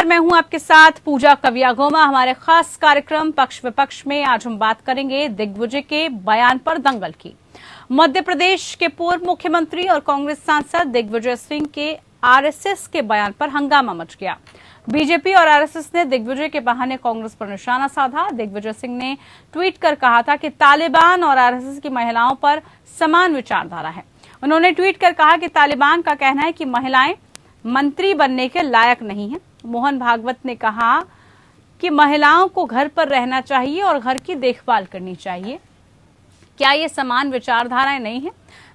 नमस्कार, मैं हूं आपके साथ पूजा कवियागोमा। हमारे खास कार्यक्रम पक्ष विपक्ष में आज हम बात करेंगे दिग्विजय के बयान पर दंगल की। मध्य प्रदेश के पूर्व मुख्यमंत्री और कांग्रेस सांसद दिग्विजय सिंह के आरएसएस के बयान पर हंगामा मच गया। बीजेपी और आरएसएस ने दिग्विजय के बहाने कांग्रेस पर निशाना साधा। दिग्विजय सिंह ने ट्वीट कर कहा था कि तालिबान और आरएसएस की महिलाओं पर समान विचारधारा है। उन्होंने ट्वीट कर कहा कि तालिबान का कहना है कि महिलाएं मंत्री बनने के लायक नहीं है। मोहन भागवत ने कहा कि महिलाओं को घर पर रहना चाहिए और घर की देखभाल करनी चाहिए। क्या ये समान विचारधाराएं नहीं है?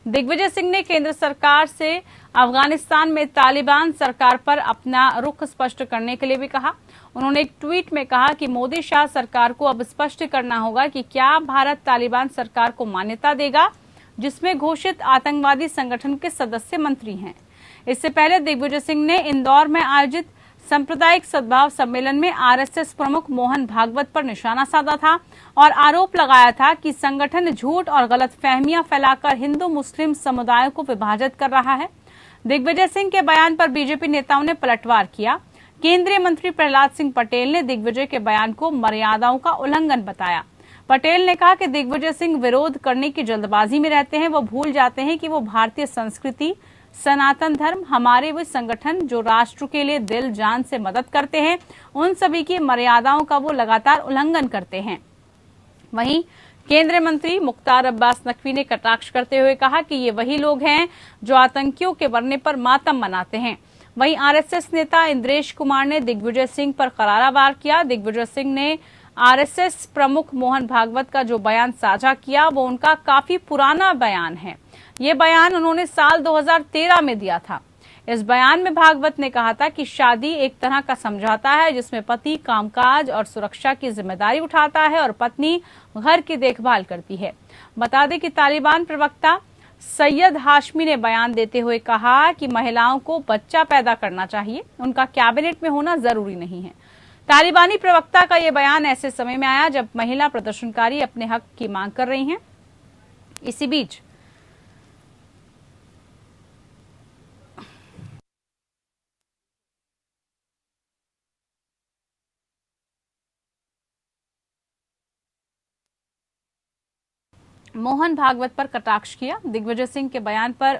दिग्विजय सिंह ने केंद्र सरकार से अफगानिस्तान में तालिबान सरकार पर अपना रुख स्पष्ट करने के लिए भी कहा। उन्होंने एक ट्वीट में कहा कि मोदी शाह सरकार को अब स्पष्ट करना होगा कि क्या भारत तालिबान सरकार को मान्यता देगा जिसमें घोषित आतंकवादी संगठन के सदस्य मंत्री हैं। इससे पहले दिग्विजय सिंह ने इंदौर में आयोजित सांप्रदायिक सद्भाव सम्मेलन में आरएसएस प्रमुख मोहन भागवत पर निशाना साधा था और आरोप लगाया था कि संगठन झूठ और गलतफहमियां फैलाकर हिंदू मुस्लिम समुदायों को विभाजित कर रहा है। दिग्विजय सिंह के बयान पर बीजेपी नेताओं ने पलटवार किया। केंद्रीय मंत्री प्रहलाद सिंह पटेल ने दिग्विजय के बयान को मर्यादाओं का उल्लंघन बताया। पटेल ने कहा कि दिग्विजय सिंह विरोध करने की जल्दबाजी में रहते हैं। वो भूल जाते हैं कि वो भारतीय संस्कृति, सनातन धर्म, हमारे वे संगठन जो राष्ट्र के लिए दिल जान से मदद करते हैं, उन सभी की मर्यादाओं का वो लगातार उल्लंघन करते हैं। वहीं केंद्रीय मंत्री मुख्तार अब्बास नकवी ने कटाक्ष करते हुए कहा कि ये वही लोग हैं जो आतंकियों के मरने पर मातम मनाते हैं। वहीं आरएसएस नेता इंद्रेश कुमार ने दिग्विजय सिंह पर करारा वार किया। दिग्विजय सिंह ने आरएसएस प्रमुख मोहन भागवत का जो बयान साझा किया वो उनका काफी पुराना बयान है। ये बयान उन्होंने साल 2013 में दिया था। इस बयान में भागवत ने कहा था कि शादी एक तरह का समझौता है जिसमें पति कामकाज और सुरक्षा की जिम्मेदारी उठाता है और पत्नी घर की देखभाल करती है। बता दें कि तालिबान प्रवक्ता सैयद हाशमी ने बयान देते हुए कहा कि महिलाओं को बच्चा पैदा करना चाहिए, उनका कैबिनेट में होना जरूरी नहीं है। तालिबानी प्रवक्ता का यह बयान ऐसे समय में आया जब महिला प्रदर्शनकारी अपने हक की मांग कर रही हैं। इसी बीच मोहन भागवत पर कटाक्ष किया। दिग्विजय सिंह के बयान पर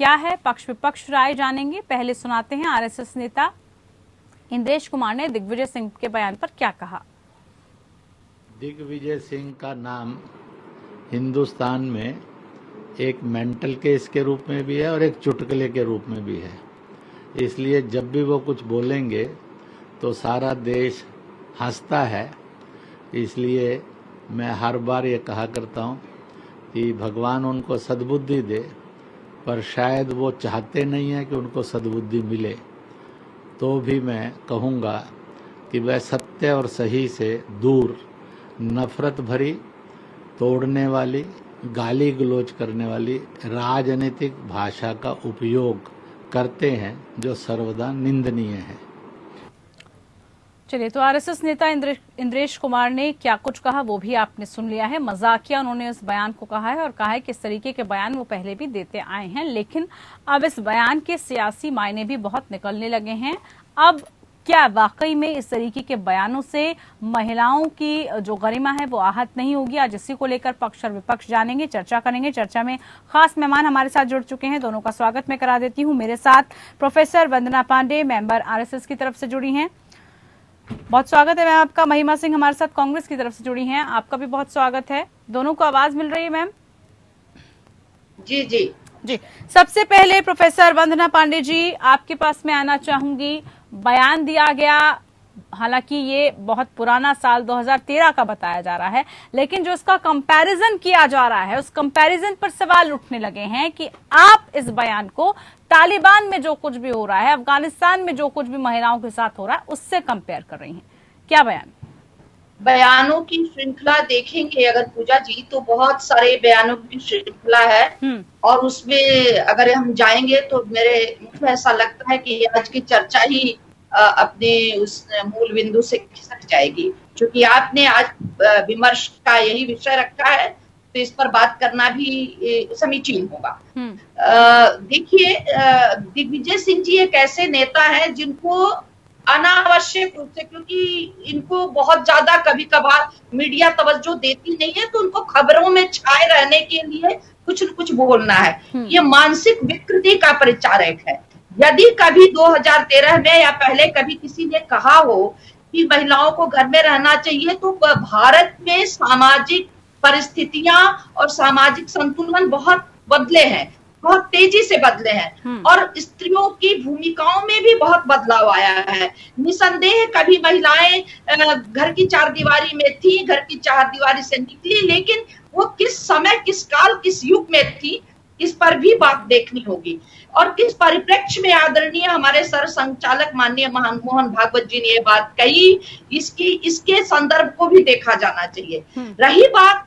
क्या है पक्ष विपक्ष राय जानेंगे। पहले सुनाते हैं आरएसएस नेता इंद्रेश कुमार ने दिग्विजय सिंह के बयान पर क्या कहा। दिग्विजय सिंह का नाम हिंदुस्तान में एक मेंटल केस के रूप में भी है और एक चुटकुले के रूप में भी है। इसलिए जब भी वो कुछ बोलेंगे तो सारा देश हंसता है। इसलिए मैं हर बार ये कहा करता हूँ कि भगवान उनको सद्बुद्धि दे, पर शायद वो चाहते नहीं है कि उनको सद्बुद्धि मिले। तो भी मैं कहूँगा कि वह सत्य और सही से दूर नफरत भरी, तोड़ने वाली, गाली गलौज करने वाली राजनीतिक भाषा का उपयोग करते हैं जो सर्वदा निंदनीय है। चलिए, तो आरएसएस नेता इंद्रेश कुमार ने क्या कुछ कहा वो भी आपने सुन लिया है। मजाकिया उन्होंने इस बयान को कहा है और कहा है कि इस तरीके के बयान वो पहले भी देते आए हैं, लेकिन अब इस बयान के सियासी मायने भी बहुत निकलने लगे हैं। अब क्या वाकई में इस तरीके के बयानों से महिलाओं की जो गरिमा है वो आहत नहीं होगी? आज इसी को लेकर पक्ष और विपक्ष जानेंगे, चर्चा करेंगे। चर्चा में खास मेहमान हमारे साथ जुड़ चुके हैं, दोनों का स्वागत मैं करा देती हूँ। मेरे साथ प्रोफेसर वंदना पांडे, मेंबर आरएसएस की तरफ से जुड़ी हैं, बहुत स्वागत है मैम आपका। महिमा सिंह हमारे साथ कांग्रेस की तरफ से जुड़ी हैं, आपका भी बहुत स्वागत है। दोनों को आवाज मिल रही है मैम? जी जी जी। सबसे पहले प्रोफेसर वंदना पांडे जी, आपके पास मैं आना चाहूंगी। बयान दिया गया, हालांकि ये बहुत पुराना साल 2013 का बताया जा रहा है, लेकिन जो इसका कंपैरिजन किया जा रहा है उस कंपैरिजन पर सवाल उठने लगे हैं कि आप इस बयान को तालिबान में जो कुछ भी हो रहा है, अफगानिस्तान में जो कुछ भी महिलाओं के साथ हो रहा है, उससे कंपेयर कर रही हैं। क्या बयानों की श्रृंखला देखेंगे अगर पूजा जी तो बहुत सारे बयानों की श्रृंखला है और उसमें अगर हम जाएंगे तो मुझे ऐसा लगता है कि आज की चर्चा ही अपने उस मूल बिंदु से खिसक जाएगी, क्योंकि आपने आज विमर्श का यही विषय रखा है तो इस पर बात करना भी समीचीन होगा। देखिए, दिग्विजय सिंह जी एक ऐसे नेता है जिनको अनावश्यक रूप से, क्योंकि इनको बहुत ज्यादा कभी कभार मीडिया तवज्जो देती नहीं है, तो उनको खबरों में छाए रहने के लिए कुछ न कुछ बोलना है। ये मानसिक विकृति का परिचारक है। यदि कभी 2013 में या पहले कभी किसी ने कहा हो कि महिलाओं को घर में रहना चाहिए, तो भारत में सामाजिक परिस्थितियां और सामाजिक संतुलन बहुत बदले हैं, बहुत तेजी से बदले हैं, और स्त्रियों की भूमिकाओं में भी बहुत बदलाव आया है। निसंदेह कभी महिलाएं घर की चारदीवारी में थी, घर की चारदीवारी से निकली, लेकिन वो किस समय, किस काल, किस युग में थी, इस पर भी बात देखनी होगी। और किस परिप्रेक्ष्य में आदरणीय हमारे सर संचालक माननीय मोहन भागवत जी ने ये बात कही, इसके संदर्भ को भी देखा जाना चाहिए। रही बात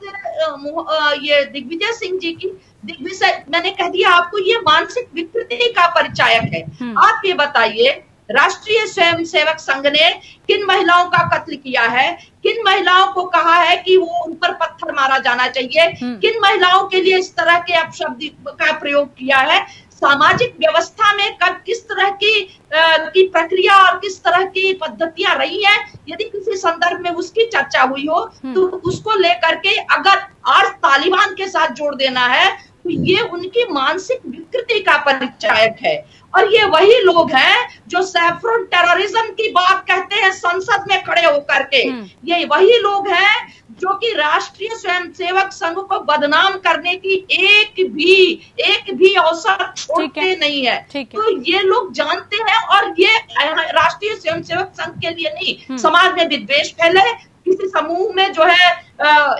ये दिग्विजय सिंह जी की, दिग्विजय, मैंने कह दिया आपको, ये मानसिक विकृति का परिचायक है। आप ये बताइए, राष्ट्रीय स्वयंसेवक संघ ने किन महिलाओं का कत्ल किया है, किन महिलाओं को कहा है कि वो उन पर पत्थर मारा जाना चाहिए, किन महिलाओं के लिए इस तरह के अपशब्द का प्रयोग किया है, सामाजिक व्यवस्था में कब किस तरह की प्रक्रिया और किस तरह की पद्धतियां रही हैं, यदि किसी संदर्भ में उसकी चर्चा हुई हो तो उसको लेकर के अगर आज तालिबान के साथ जोड़ देना है, तो ये उनकी मानसिक विकृति का परिचायक है। और ये वही लोग हैं जो सैफरन टेररिज्म की बात कहते हैं संसद में खड़े होकर के। ये वही लोग हैं जो कि राष्ट्रीय स्वयंसेवक संघ को बदनाम करने की एक भी अवसर छोड़ते नहीं है। तो ये लोग जानते हैं, और ये राष्ट्रीय स्वयंसेवक संघ के लिए नहीं, समाज में विद्वेष फैले, किसी समूह में जो है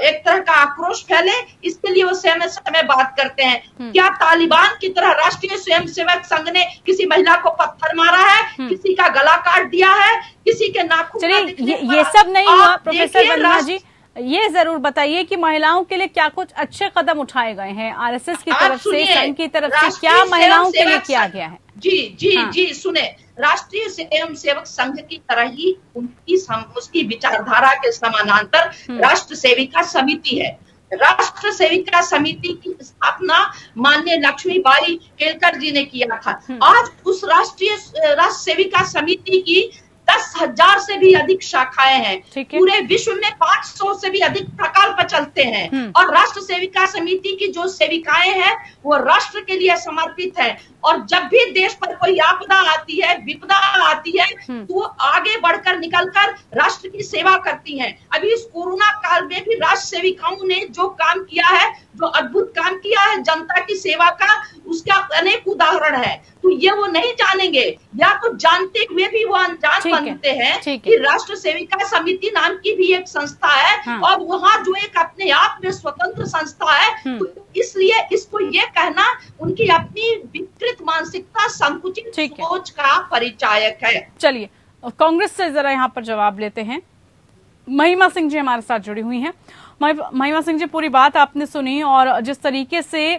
एक तरह का आक्रोश फैले, इसके लिए वो समय समय बात करते हैं। क्या तालिबान की तरह राष्ट्रीय स्वयंसेवक संघ ने किसी महिला को पत्थर मारा है, किसी का गला काट दिया है, किसी के नाखून? चलिए, ये सब नहीं हुआ प्रोफेसर वंदना जी, ये जरूर बताइए कि महिलाओं के लिए क्या कुछ अच्छे कदम उठाए गए हैं आरएसएस की तरफ से, संघ की तरफ से, क्या महिलाओं के लिए किया गया है? जी सुने, राष्ट्रीय स्वयंसेवक संघ की तरह ही उसकी विचारधारा के समानांतर राष्ट्र सेविका समिति है। राष्ट्र सेविका समिति की स्थापना माननीय लक्ष्मीबाई केलकर जी ने किया था। आज उस राष्ट्र सेविका समिति की 10,000 से भी अधिक शाखाएं हैं, पूरे विश्व में 500 से भी अधिक प्रकल्प चलते हैं, और राष्ट्र सेविका समिति की जो सेविकाएं हैं वो राष्ट्र के लिए समर्पित हैं, और जब भी देश पर कोई आपदा आती है, विपदा आती है, तो वो आगे बढ़कर निकलकर राष्ट्र की सेवा करती हैं। अभी इस कोरोना काल में भी राष्ट्र सेविकाओं ने जो काम किया है, जो अद्भुत काम किया है जनता की सेवा का, उसका अनेक उदाहरण है। तो ये वो नहीं जानेंगे, या तो जानते हुए भी वो अनजान बनते हैं कि राष्ट्र सेविका समिति नाम की भी एक संस्था है, और वहाँ जो एक अपने आप में स्वतंत्र संस्था है, तो इसलिए इसको ये कहना उनकी अपनी विकृत मानसिकता, संकुचित सोच का परिचायक है। चलिए, कांग्रेस से जरा यहाँ पर जवाब लेते हैं। महिमा सिंह जी हमारे साथ जुड़ी हुई हैं। महिमा सिंह जी, पूरी बात आपने सुनी, और जिस तरीके से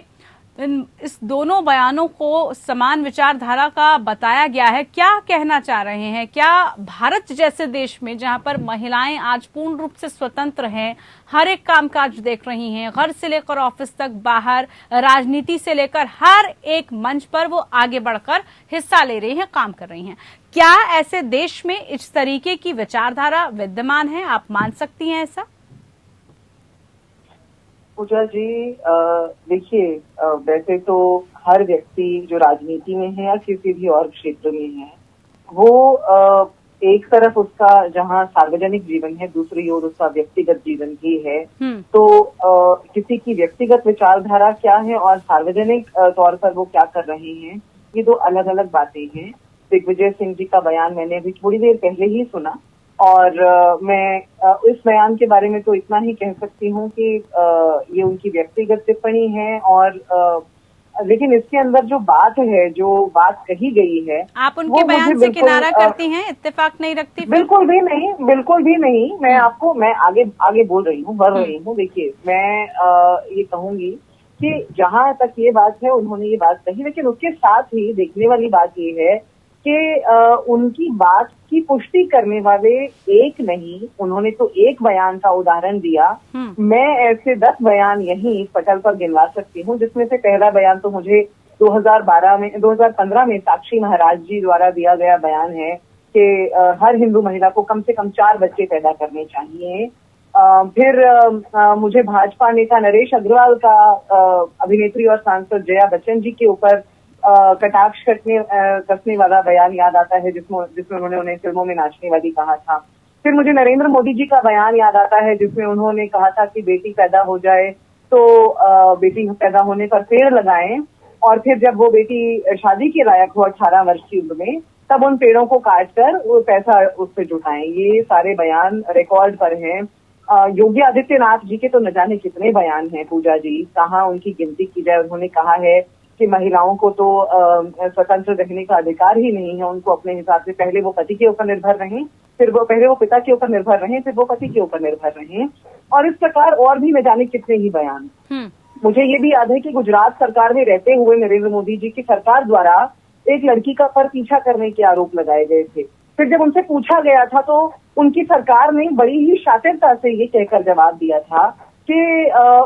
इस दोनों बयानों को समान विचारधारा का बताया गया है, क्या कहना चाह रहे हैं? क्या भारत जैसे देश में, जहां पर महिलाएं आज पूर्ण रूप से स्वतंत्र हैं, हर एक कामकाज देख रही हैं, घर से लेकर ऑफिस तक, बाहर राजनीति से लेकर हर एक मंच पर वो आगे बढ़कर हिस्सा ले रही हैं, काम कर रही हैं, क्या ऐसे देश में इस तरीके की विचारधारा विद्यमान है? आप मान सकती हैं ऐसा? पूजा जी, देखिए, वैसे तो हर व्यक्ति जो राजनीति में है या किसी भी और क्षेत्र में है, वो एक तरफ उसका जहाँ सार्वजनिक जीवन है, दूसरी ओर उसका व्यक्तिगत जीवन भी है। तो किसी की व्यक्तिगत विचारधारा क्या है और सार्वजनिक तौर पर वो क्या कर रहे हैं, ये दो अलग अलग बातें हैं। दिग्विजय सिंह जी का बयान मैंने अभी थोड़ी देर पहले ही सुना, और मैं इस बयान के बारे में तो इतना ही कह सकती हूँ कि ये उनकी व्यक्तिगत टिप्पणी है, और लेकिन इसके अंदर जो बात है, जो बात कही गई है, आप उनके बयान से किनारा करती हैं, इत्तेफाक नहीं रखती? बिल्कुल भी नहीं, बिल्कुल भी नहीं। मैं आपको, मैं आगे बोल रही हूँ, बढ़ रही हूँ। देखिए, मैं ये कहूंगी कि जहां तक ये बात है, उन्होंने ये बात कही, लेकिन उसके साथ ही देखने वाली बात ये है कि उनकी बात की पुष्टि करने वाले एक नहीं, उन्होंने तो एक बयान का उदाहरण दिया। मैं ऐसे 10 बयान यहीं पटल पर गिनवा सकती हूँ, जिसमें से पहला बयान तो मुझे 2015 में साक्षी महाराज जी द्वारा दिया गया बयान है, कि हर हिंदू महिला को कम से कम 4 बच्चे पैदा करने चाहिए। फिर मुझे भाजपा नेता नरेश अग्रवाल का अभिनेत्री और सांसद जया बच्चन जी के ऊपर कटाक्ष कसने वाला बयान याद आता है, जिसमें उन्होंने उन्हें फिल्मों में नाचने वाली कहा था। फिर मुझे नरेंद्र मोदी जी का बयान याद आता है, जिसमें उन्होंने कहा था कि बेटी पैदा हो जाए तो बेटी पैदा होने पर पेड़ लगाएं, और फिर जब वो बेटी शादी के लायक हो 18 वर्ष की उम्र में, तब उन पेड़ों को काटकर वो पैसा उससे जुटाएं। ये सारे बयान रिकॉर्ड पर हैं। योगी आदित्यनाथ जी के तो न जाने कितने बयान हैं पूजा जी, कहाँ उनकी गिनती की जाए। उन्होंने कहा है कि महिलाओं को तो स्वतंत्र रहने का अधिकार ही नहीं है, उनको अपने हिसाब से पहले वो पति के ऊपर निर्भर रहें, फिर वो पिता के ऊपर निर्भर रहें, फिर वो पति के ऊपर निर्भर रहें, और इस प्रकार और भी न जाने कितने ही बयान। मुझे ये भी याद है कि गुजरात सरकार में रहते हुए नरेंद्र मोदी जी की सरकार द्वारा एक लड़की का पर पीछा करने के आरोप लगाए गए थे। फिर जब उनसे पूछा गया था तो उनकी सरकार ने बड़ी ही शातिरता से ये कहकर जवाब दिया था कि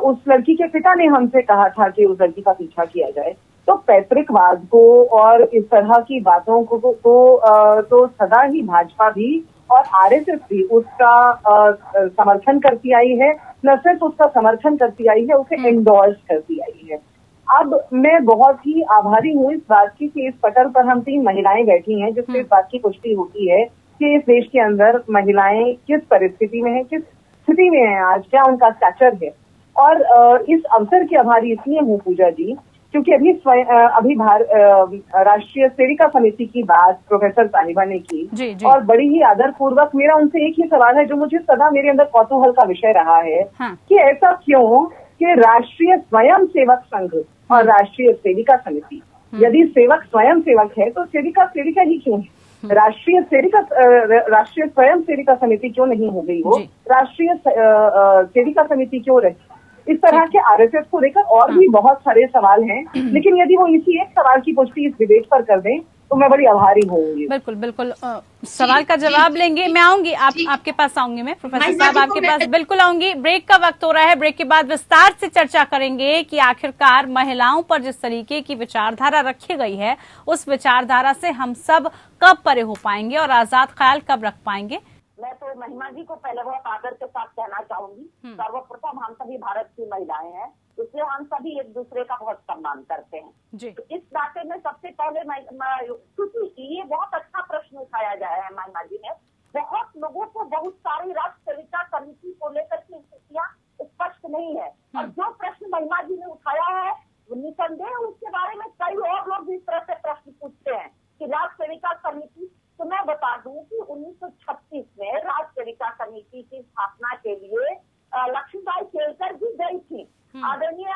उस लड़की के पिता ने हमसे कहा था कि उस लड़की का पीछा किया जाए। तो पैतृकवाद को और इस तरह की बातों को तो सदा ही भाजपा भी और आरएसएस भी उसका समर्थन करती आई है। न सिर्फ उसका समर्थन करती आई है, उसे एंडोर्स करती आई है। अब मैं बहुत ही आभारी हूँ इस बात की कि इस पटल पर हम 3 महिलाएं बैठी हैं, जिससे इस बात की पुष्टि होती है कि इस देश के अंदर महिलाएं किस परिस्थिति में हैं, किस स्थिति में हैं आज, क्या उनका स्टैचर है। और इस अवसर की आभारी इसलिए हूँ पूजा जी, क्योंकि अभी राष्ट्रीय सेविका समिति की बात प्रोफेसर साहिबा ने की जी। और बड़ी ही आदर पूर्वक मेरा उनसे एक ही सवाल है जो मुझे सदा मेरे अंदर कौतूहल का विषय रहा है कि ऐसा क्यों कि राष्ट्रीय स्वयं सेवक संघ और राष्ट्रीय सेविका समिति, यदि सेवक स्वयं सेवक है तो सेविका ही क्यों है? राष्ट्रीय स्वयं सेविका समिति क्यों नहीं हो गई वो? राष्ट्रीय सेविका समिति क्यों रही? इस तरह के आरएसएस को लेकर और भी बहुत सारे सवाल हैं, लेकिन यदि वो इसी एक सवाल की पुष्टि इस डिबेट पर कर दें तो मैं बड़ी आभारी होंगी। बिल्कुल सवाल का जवाब लेंगे। मैं आऊंगी आपके पास आऊंगी मैं प्रोफेसर साहब आपके पास बिल्कुल आऊंगी। ब्रेक का वक्त हो रहा है, ब्रेक के बाद विस्तार से चर्चा करेंगे कि आखिरकार महिलाओं पर जिस तरीके की विचारधारा रखी गई है उस विचारधारा से हम सब कब परे हो पाएंगे और आजाद ख्याल कब रख पाएंगे। मैं तो महिमा जी को पहले बहुत आदर के साथ कहना चाहूंगी। सर्वप्रथम हम सभी भारत की महिलाएं हैं, इसलिए हम सभी एक दूसरे का बहुत सम्मान करते हैं जी। तो इस नाते में सबसे पहले क्योंकि ये बहुत अच्छा प्रश्न उठाया गया है महिमा जी ने। बहुत लोगों को बहुत सारी राष्ट्र सेविका समिति को लेकर की स्थितियां स्पष्ट नहीं है, और जो प्रश्न महिमा जी ने उठाया है निसंदेह उसके बारे में कई और लोग भी इस तरह से प्रश्न पूछते हैं कि राष्ट्र सेविका समिति। तो मैं बता दूं कि 1936 में राष्ट्र सेविका समिति की स्थापना के लिए लक्ष्मीबाई केलकर जी गई थी आदरणीय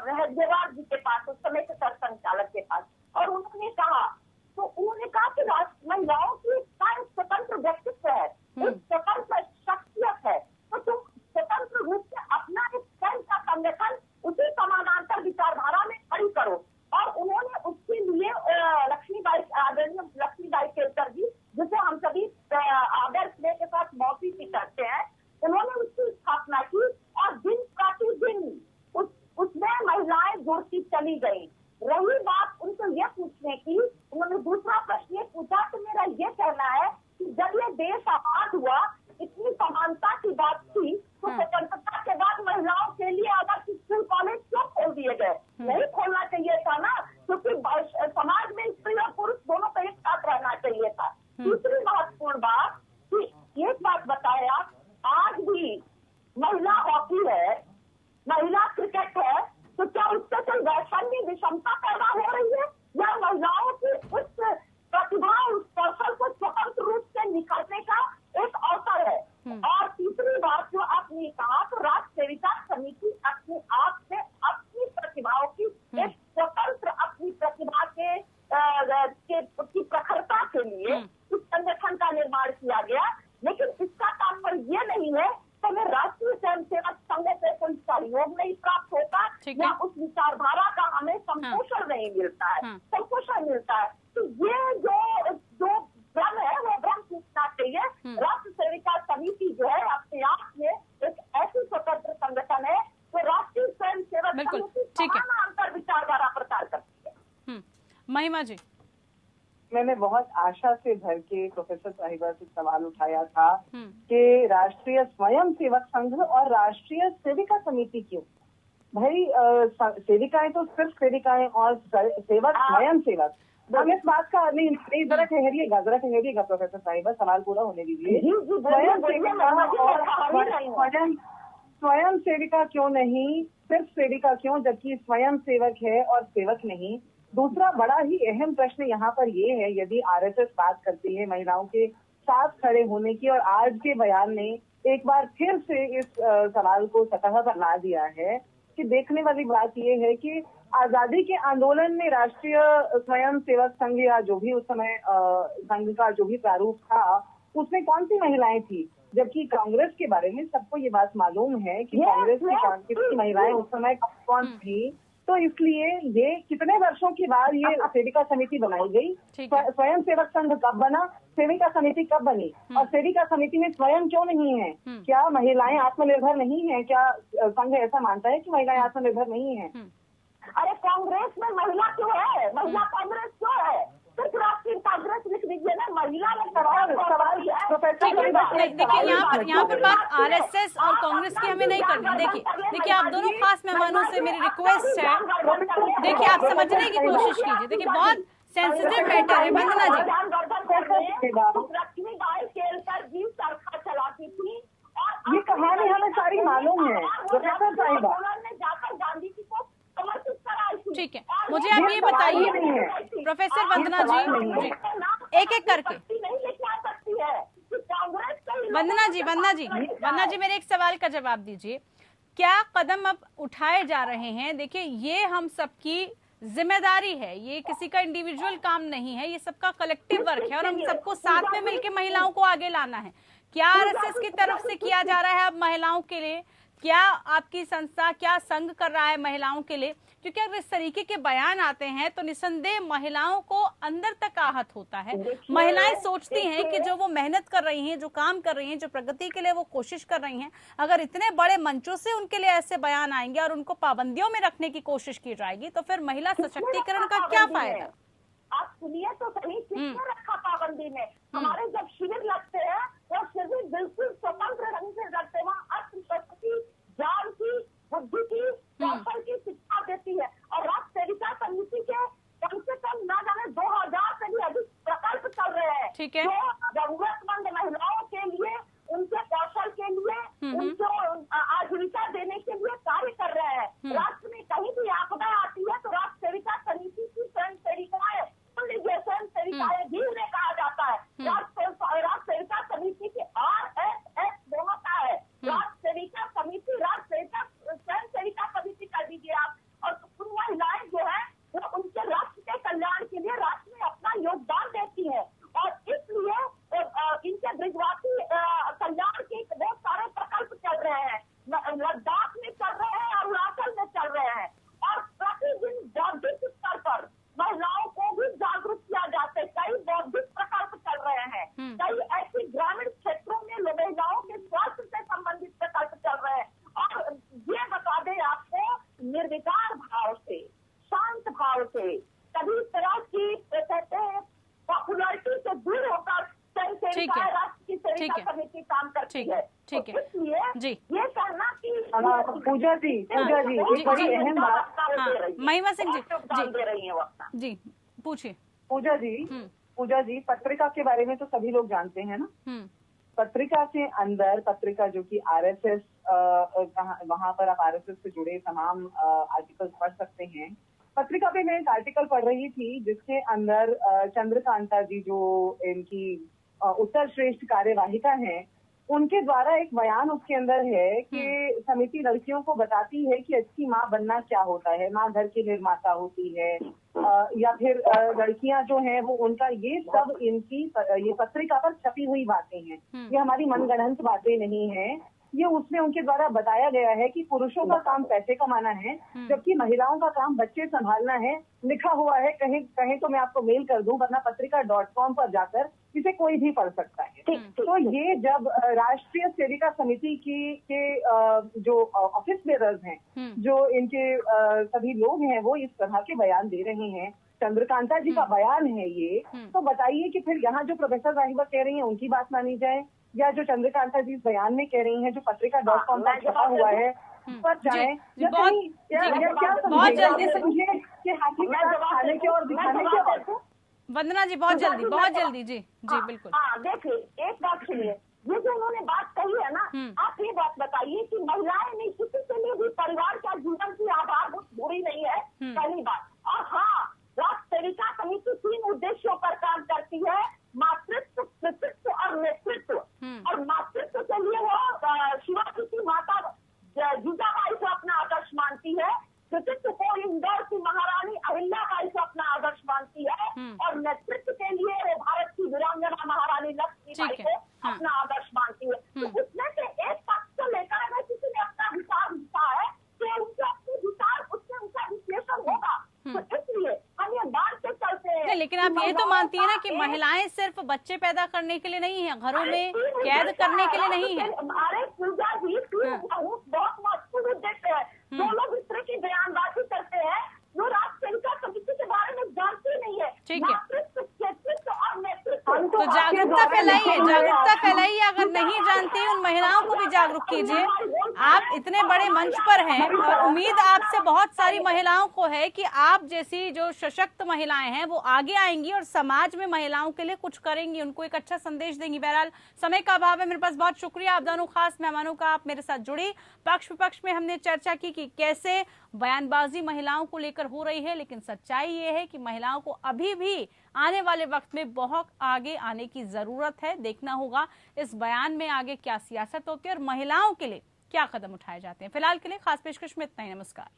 हेडगेवार जी के पास, उस समय के सरसंघचालक के पास, और उन्होंने कहा कि महिलाओं की स्वतंत्र व्यक्तित्व है, एक स्वतंत्र शख्सियत है, तो तुम स्वतंत्र रूप से अपना एक स्वयं का संगठन उसी समानांतर विचारधारा में खड़ी करो। और उन्होंने उसके लिए आदरणीय लक्ष्मीबाई केलकर जी, जिसे हम सभी आदर स्नेह के साथ मौसी की करते हैं, उन्होंने उसकी स्थापना की और दिन प्रतिदिन उसमें महिलाएं जुड़ती चली गई। रही बात उनको ये पूछने की, उन्होंने दूसरा प्रश्न ये पूछा कि मेरा ये कहना है कि जब ये देश आजाद हुआ इतनी समानता की बात थी तो स्वतंत्रता के बाद महिलाओं के लिए अलग स्कूल कॉलेज क्यों खोल दिए गए? नहीं खोलना चाहिए था ना, क्योंकि समाज में स्त्री और पुरुष दोनों को एक साथ रहना चाहिए था। दूसरी महत्वपूर्ण बात कि एक बात बताया, आज भी महिला हॉकी है, महिला क्रिकेट है, तो क्या उससे कोई वैषम्य विषमता पैदा हो रही है, या महिलाओं की उस प्रतिभा उस कौशल को स्वतंत्र रूप से निखारने का एक अवसर है? और तीसरी बात जो आपने कहा, तो राष्ट्र सेविका समिति अपने आप से अपनी प्रतिभाओं की एक स्वतंत्र अपनी प्रतिभा की प्रखरता के लिए इस संगठन का निर्माण किया गया। लेकिन इसका तात्पर्य ये नहीं है तो हमें राष्ट्रीय स्वयंसेवक संघ से कोई सहयोग नहीं प्राप्त होता या उस विचारधारा का हमें संपोषण नहीं मिलता है, संपोषण मिलता है। तो ये जो भ्रम है वो भ्रम टूटना चाहिए। राष्ट्र सेविका समिति जो है अपने आप में एक ऐसी स्वतंत्र संगठन है जो राष्ट्रीय स्वयंसेवक संघ की समान अंतर विचारधारा प्रचार करती है। महिमा जी मैंने बहुत आशा से भर के प्रोफेसर साहिबा से सवाल उठाया था कि राष्ट्रीय स्वयं सेवक संघ और राष्ट्रीय सेविका समिति क्यों? भाई सेविकाएं तो सिर्फ सेविकाएं और सेवक स्वयं सेवक। हम इस बात का नहीं जरा ठहरिएगा प्रोफेसर साहिबा, सवाल पूरा होने दीजिए। स्वयं सेविका क्यों नहीं, सिर्फ सेविका क्यों, जबकि स्वयं सेवक है और सेवक नहीं? दूसरा बड़ा ही अहम प्रश्न यहाँ पर ये है, यदि आरएसएस बात करती है महिलाओं के साथ खड़े होने की, और आज के बयान ने एक बार फिर से इस सवाल को सतह पर ला दिया है, कि देखने वाली बात ये है कि आजादी के आंदोलन में राष्ट्रीय स्वयं सेवक संघ या जो भी उस समय संघ का जो भी प्रारूप था, उसमें कौन सी महिलाएं थी? जबकि कांग्रेस के बारे में सबको ये बात मालूम है कि कांग्रेस की महिलाएं उस समय कौन थी। तो इसलिए ये कितने वर्षों के बाद ये सेविका समिति बनाई गई? स्वयं सेवक संघ कब बना? सेविका समिति कब बनी? और सेविका समिति में स्वयं क्यों नहीं है? क्या महिलाएं आत्मनिर्भर नहीं है? क्या संघ ऐसा मानता है कि महिलाएं आत्मनिर्भर नहीं है? अरे कांग्रेस में महिला क्यों है? महिला कांग्रेस क्यों है? सिर्फ राष्ट्रीय कांग्रेस लिख दीजिए ना, महिला में सवाल है। देखिए यहाँ पर बात आरएसएस और कांग्रेस की हमें नहीं करनी। देखिए आप दोनों खास मेहमानों से मेरी रिक्वेस्ट है, देखिए आप समझने की कोशिश कीजिए। देखिए बहुत सेंसिटिव मैटर है। वंदना जी, लक्ष्मीबाई केलकर जी चरखा चलाती थी, ये कहानी हमें सारी मालूम है प्रोफेसर साहिबा। जाकर गांधी जी को समर्पित कराई थी। ठीक है, मुझे आप ये बताइए प्रोफेसर वंदना जी, एक एक करके। वंदना जी मेरे एक सवाल का जवाब दीजिए, क्या कदम अब उठाए जा रहे हैं? देखिए ये हम सबकी जिम्मेदारी है, ये किसी का इंडिविजुअल काम नहीं है, ये सबका कलेक्टिव वर्क है और हम सबको साथ में मिलकर महिलाओं को आगे लाना है। क्या आरएसएस की तरफ से किया जा रहा है अब महिलाओं के लिए? क्या आपकी संस्था, क्या संघ कर रहा है महिलाओं के लिए? क्योंकि अगर इस तरीके के बयान आते हैं तो निसंदेह महिलाओं को अंदर तक आहत होता है। महिलाएं सोचती हैं कि जो वो मेहनत कर रही हैं, जो काम कर रही हैं, जो प्रगति के लिए वो कोशिश कर रही हैं, अगर इतने बड़े मंचों से उनके लिए ऐसे बयान आएंगे और उनको पाबंदियों में रखने की कोशिश की जाएगी तो फिर महिला सशक्तिकरण का क्या फायदा? आप सुनिए तो सही, किसने रखा पाबंदी में? हमारे जब शिविर लगते हैं वो शिविर बिल्कुल स्वतंत्र ढंग से लगते हैं, वहाँ अस्त्र की, ज्ञान की, बुद्धि की, कौशल की शिक्षा देती है। और राष्ट्र सेविका समिति के कम से कम न जाने 2000 से भी अधिक प्रकल्प चल रहे हैं, ठीक है, जो जरूरतमंद महिलाओं के लिए, उनके कौशल के लिए, उनको आजीविका देने के लिए कार्य कर रहे हैं। राष्ट्र में कहीं भी आपदा आती है तो राष्ट्र सेविका समिति की स्वयं सेविकाएं, स्वयं सेविकाएं भी उन्हें कहा जाता है। राष्ट्र सेविका समिति के RSS दोनों का है। राष्ट्र सेविका समिति, राष्ट्र सेविका स्वयं सेविका समिति कर दीजिए आप। और उन महिलाएं जो है वो उनके राष्ट्र के कल्याण के लिए राष्ट्र में अपना योगदान देती है। और इसलिए इनके ब्रिजवासी कल्याण के बहुत सारे प्रकल्प चल रहे हैं, लद्दाख में चल रहे हैं, अरुणाचल में चल रहे हैं। और प्रतिदिन बौद्धिक स्तर पर महिलाओं को भी जागरूक किया जाता है। कई बौद्धिक प्रकल्प चल रहे हैं, कई ऐसे ग्रामीण क्षेत्रों में महिलाओं के स्वास्थ्य से संबंधित प्रकल्प चल रहे हैं। और ये बता दें आपको, निर्विकार भाव से, शांत भाव से, कभी तरह की कहते हैं पॉपुलरिटी से दूर होकर राष्ट्र की सेविका समिति काम करती है। ठीक है, इसलिए ये कहना कि पूजा जी एक बड़ी अहम बात, महिमा सिंह दे रही है जी, पूछिए। पूजा जी पत्रिका के बारे में तो सभी लोग जानते हैं ना। पत्रिका के अंदर, पत्रिका जो कि आरएसएस, वहां पर आप आरएसएस से जुड़े तमाम आर्टिकल्स पढ़ सकते हैं। पत्रिका पे मैं एक आर्टिकल पढ़ रही थी जिसके अंदर चंद्रकांता जी जो इनकी उत्तर श्रेष्ठ कार्यवाहिका हैं, उनके द्वारा एक बयान उसके अंदर है कि समिति लड़कियों को बताती है कि अच्छी माँ बनना क्या होता है, माँ घर की निर्माता होती है, या फिर लड़कियां जो हैं वो उनका, ये सब इनकी ये पत्रिका पर छपी हुई बातें हैं, ये हमारी मनगढ़ंत बातें नहीं है। ये उसमें उनके द्वारा बताया गया है कि पुरुषों का काम पैसे कमाना है, जबकि महिलाओं का काम बच्चे संभालना है। लिखा हुआ है, कहीं तो मैं आपको मेल कर दूं, वरना पत्रिका.com पर जाकर इसे कोई भी पढ़ सकता है। तो ये जब राष्ट्रीय सेविका समिति के जो ऑफिस बेरर्स हैं, जो इनके सभी लोग हैं, वो इस तरह के बयान दे रहे हैं, चंद्रकांता जी का बयान है ये, तो बताइए कि फिर यहाँ जो प्रोफेसर साहिबा कह रही हैं उनकी बात मानी जाए, या जो चंद्रकांता जी इस बयान में कह रही हैं, जो पत्रिका.com पर छपा हुआ है पर जाए, बहुत जल्दी से हाथी खाने के और दिखाने के। वंदना जी बहुत जल्दी जी बिल्कुल। हाँ देखिए, एक बात सुनिए, ये जो उन्होंने बात कही है ना, आप ये बात बताइए कि महिलाएं नहीं, किसी के लिए भी परिवार का जीवन की आधार बुरी नहीं है, पहली बात। और हाँ, राष्ट्र सेविका समिति 3 उद्देश्यों पर काम करती है, मातृत्व, पितृत्व और नेतृत्व। और मातृत्व के लिए वो शिवाजी की माता जीजाबाई को अपना आदर्श मानती है, पितृत्व को इंदौर की महारानी अहिल्याबाई को अपना आदर्श मानती है, और नेतृत्व के लिए वो भारत की वीरांगना महारानी लक्ष्मीबाई को अपना आदर्श मानती है। तो उसमें से एक पक्ष को लेकर अगर किसी ने अपना विचार लिखा है तो उनके अपने विचार, उसमें उनका विश्लेषण होगा। तो इसलिए हम ये मान के चलते हैं। लेकिन आप ये तो मानती है ना कि महिलाएं सिर्फ बच्चे पैदा करने के लिए नहीं है, घरों में कैद करने के लिए नहीं है। हमारे पूजा जी बहुत महत्वपूर्ण उद्देश्य है। जो लोग इस तरह की बयानबाजी करते हैं, जो राष्ट्र सेविका समिति के बारे में जानते नहीं है, ठीक है, नेतृत्व और नेतृत्व। तो जागरूकता फैलाइए, अगर नहीं जानती उन महिलाओं को भी जागरूक कीजिए। आप इतने बड़े मंच पर हैं और उम्मीद आपसे बहुत सारी महिलाओं को है कि आप जैसी जो सशक्त महिलाएं हैं वो आगे आएंगी और समाज में महिलाओं के लिए कुछ करेंगी, उनको एक अच्छा संदेश देंगी। बहरहाल समय का अभाव है मेरे पास। बहुत शुक्रिया आप दोनों खास मेहमानों का, आप मेरे साथ जुड़ी। पक्ष विपक्ष में हमने चर्चा की कि कैसे बयानबाजी महिलाओं को लेकर हो रही है, लेकिन सच्चाई ये है कि महिलाओं को अभी भी आने वाले वक्त में बहुत आगे आने की जरूरत है। देखना होगा इस बयान में आगे क्या सियासत होती है और महिलाओं के लिए क्या कदम उठाए जाते हैं। फिलहाल के लिए खास पेशकश में इतना ही। नमस्कार।